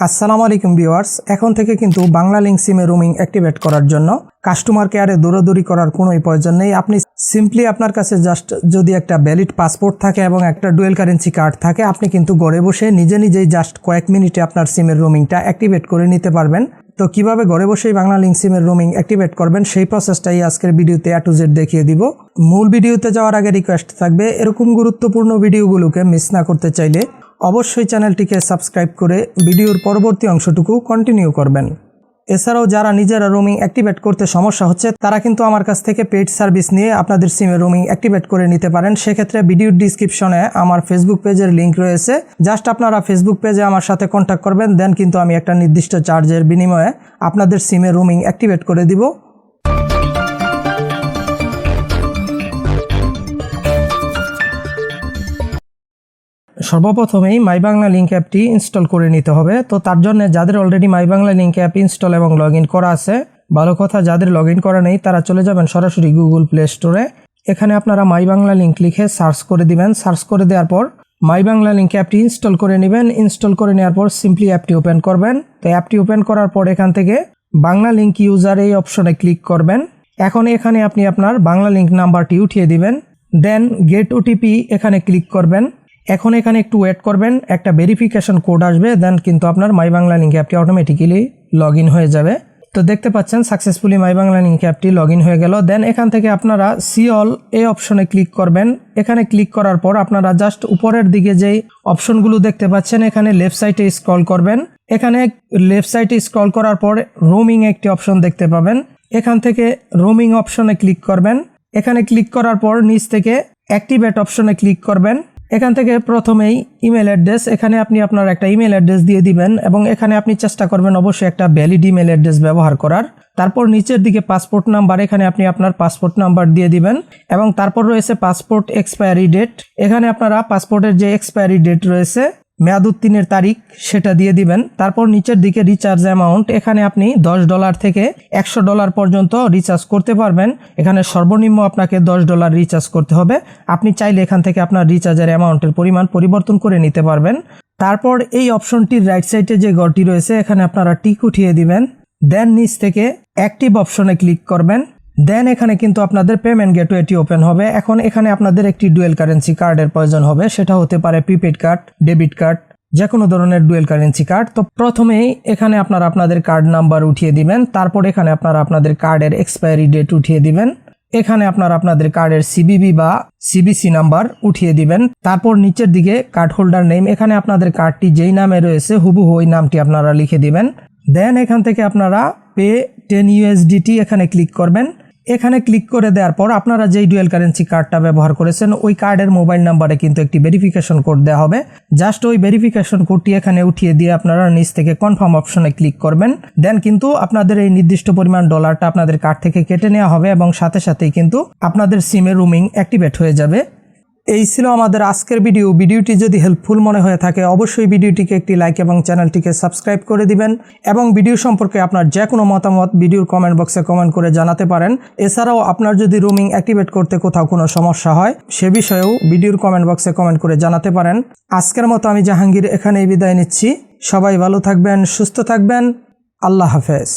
আসসালামু আলাইকুম ভিউয়ার্স, এখন থেকে কিন্তু বাংলা লিংক সিমে রোমিং অ্যাক্টিভেট করার জন্য কাস্টমার কেয়ারে দৌড়াদৌড়ি করার কোনোই প্রয়োজন নেই। আপনি সিম্পলি আপনার কাছে জাস্ট যদি একটা ভ্যালিড পাসপোর্ট থাকে এবং একটা ডুয়েল কারেন্সি কার্ড থাকে, আপনি কিন্তু ঘরে বসে নিজেই জাস্ট কয়েক মিনিটে আপনার সিমের রোমিংটা অ্যাক্টিভেট করে নিতে পারবেন। তো কিভাবে ঘরে বসেই বাংলা লিংক সিমের রোমিং অ্যাক্টিভেট করবেন সেই প্রসেসটাই আজকের ভিডিওতে A to Z দেখিয়ে দিব। মূল ভিডিওতে যাওয়ার আগে রিকোয়েস্ট থাকবে, এরকম গুরুত্বপূর্ণ ভিডিওগুলোকে মিস না করতে চাইলে অবশ্যই চ্যানেলটিকে সাবস্ক্রাইব করে ভিডিওর পরবর্তী অংশটুকু কন্টিনিউ করবেন। এছাড়াও যারা নিজেরা রোমিং অ্যাক্টিভেট করতে সমস্যা হচ্ছে তারা কিন্তু আমার কাছ থেকে পেইড সার্ভিস নিয়ে আপনাদের সিমে রোমিং অ্যাক্টিভেট করে নিতে পারেন। সেক্ষেত্রে ভিডিওর ডিসক্রিপশনে আমার ফেসবুক পেজের লিঙ্ক রয়েছে, জাস্ট আপনারা ফেসবুক পেজে আমার সাথে কন্ট্যাক্ট করবেন, দেন কিন্তু আমি একটা নির্দিষ্ট চার্জের বিনিময়ে আপনাদের সিমে রোমিং অ্যাক্টিভেট করে দিব। সর্বপ্রথমেই মাই বাংলা লিংক অ্যাপটি ইনস্টল করে নিতে হবে। তো তার জন্য যাদের অলরেডি মাই বাংলা লিংক অ্যাপ ইনস্টল এবং লগ ইন করা আছে, ভালো কথা, যাদের লগ ইন করা নেই তারা চলে যাবেন সরাসরি গুগল প্লে স্টোরে। এখানে আপনারা মাই বাংলা লিংক লিখে সার্চ করে দিবেন। সার্চ করে দেওয়ার পর মাই বাংলা লিংক অ্যাপটি ইনস্টল করে নেবেন। ইনস্টল করে নেওয়ার পর সিম্পলি অ্যাপটি ওপেন করবেন। তো অ্যাপটি ওপেন করার পর এখান থেকে বাংলা লিংক ইউজার এই অপশনে ক্লিক করবেন। এখন এখানে আপনি আপনার বাংলা লিংক নাম্বারটি উঠিয়ে দিবেন, দেন গেট ওটিপি এখানে ক্লিক করবেন। এখন এখানে একটু ওয়েট করবেন, একটা ভেরিফিকেশন কোড আসবে, দেন কিন্তু আপনার মাই বাংলা লিংক অ্যাপটি অটোমেটিক্যালি লগ ইন হয়ে যাবে। তো দেখতে পাচ্ছেন সাকসেসফুলি মাই বাংলা লিংক অ্যাপটি লগ ইন হয়ে গেল। দেন এখান থেকে আপনারা সি অল এই অপশনে ক্লিক করবেন। এখানে ক্লিক করার পর আপনারা জাস্ট উপরের দিকে যেই অপশনগুলো দেখতে পাচ্ছেন এখানে লেফট সাইডে স্ক্রল করবেন। এখানে লেফট সাইডে স্ক্রল করার পর রোমিং একটি অপশন দেখতে পাবেন, এখান থেকে রোমিং অপশনে ক্লিক করবেন। এখানে ক্লিক করার পর নিচ থেকে অ্যাক্টিভেট অপশনে ক্লিক করবেন। এখান থেকে প্রথমেই ইমেল অ্যাড্রেস, এখানে আপনি আপনার একটা ইমেল অ্যাড্রেস দিয়ে দিবেন এবং এখানে আপনি চেষ্টা করবেন অবশ্যই একটা ভ্যালিড ইমেল অ্যাড্রেস ব্যবহার করার। তারপর নিচের দিকে পাসপোর্ট নাম্বার, এখানে আপনি আপনার পাসপোর্ট নাম্বার দিয়ে দিবেন এবং তারপর রয়েছে পাসপোর্ট এক্সপায়ারি ডেট। এখানে আপনারা পাসপোর্টের যে এক্সপায়ারি ডেট রয়েছে, মেয়াদ উত্তীর্ণের তারিখ, সেটা দিয়ে দিবেন। তারপর নিচের দিকে রিচার্জ অ্যামাউন্ট, এখানে আপনি $10 থেকে $100 পর্যন্ত রিচার্জ করতে পারবেন। এখানে সর্বনিম্ন আপনাকে $10 রিচার্জ করতে হবে। আপনি চাইলে এখান থেকে আপনার রিচার্জের অ্যামাউন্টের পরিমাণ পরিবর্তন করে নিতে পারবেন। তারপর এই অপশনটির রাইট সাইডে যে ঘরটি রয়েছে এখানে আপনারা টিক উঠিয়ে দিবেন, দেন নিচ থেকে অ্যাক্টিভ অপশনে ক্লিক করবেন। দেন এখানে কিন্তু আপনাদের পেমেন্ট গেটওয়েটি ওপেন হবে। এখন এখানে আপনাদের একটি ডুয়েল কারেন্সি কার্ডের প্রয়োজন হবে, সেটা হতে পারে প্রিপেড কার্ড, ডেবিট কার্ড, যে কোনো ধরনের ডুয়েল কারেন্সি কার্ড। তো প্রথমেই এখানে আপনারা আপনাদের কার্ড নাম্বার উঠিয়ে দিবেন। তারপর এখানে আপনারা আপনাদের কার্ডের এক্সপায়ারি ডেট উঠিয়ে দিবেন। এখানে আপনারা আপনাদের কার্ডের সিবিবি বা সিবিসি নাম্বার উঠিয়ে দিবেন। তারপর নিচের দিকে কার্ড হোল্ডার নেম, এখানে আপনাদের কার্ডটি যেই নামে রয়েছে হুবহু ওই নামটি আপনারা লিখে দিবেন। দেন এখান থেকে আপনারা পে 10 USDT এখানে ক্লিক করবেন। এখানে ক্লিক করে দেওয়ার পর আপনারা যেই ডুয়েল কারেন্সি কার্ডটা ব্যবহার করেছেন ওই কার্ডের মোবাইল নাম্বারে কিন্তু একটি ভেরিফিকেশন কোড দেওয়া হবে। জাস্ট ওই ভেরিফিকেশন কোডটি এখানে উঠিয়ে দিয়ে আপনারা নিচ থেকে কনফার্ম অপশনে ক্লিক করবেন। দেন কিন্তু আপনাদের এই নির্দিষ্ট পরিমাণ ডলারটা আপনাদের কার্ড থেকে কেটে নেওয়া হবে এবং সাথে সাথেই কিন্তু আপনাদের সিমে রোমিং অ্যাক্টিভেট হয়ে যাবে। এই ছিল আমাদের আজকের ভিডিওটি যদি হেল্পফুল মনে হয়ে থাকে অবশ্যই ভিডিওটিকে একটি লাইক এবং চ্যানেলটিকে সাবস্ক্রাইব করে দিবেন এবং ভিডিও সম্পর্কে আপনার যে কোনো মতামত ভিডিওর কমেন্ট বক্সে কমেন্ট করে জানাতে পারেন। এছাড়াও আপনার যদি রোমিং অ্যাক্টিভেট করতে কোথাও কোনো সমস্যা হয় সে বিষয়েও ভিডিওর কমেন্ট বক্সে কমেন্ট করে জানাতে পারেন। আজকের মতো আমি জাহাঙ্গীর এখানেই বিদায় নিচ্ছি। সবাই ভালো থাকবেন, সুস্থ থাকবেন। আল্লাহ হাফেজ।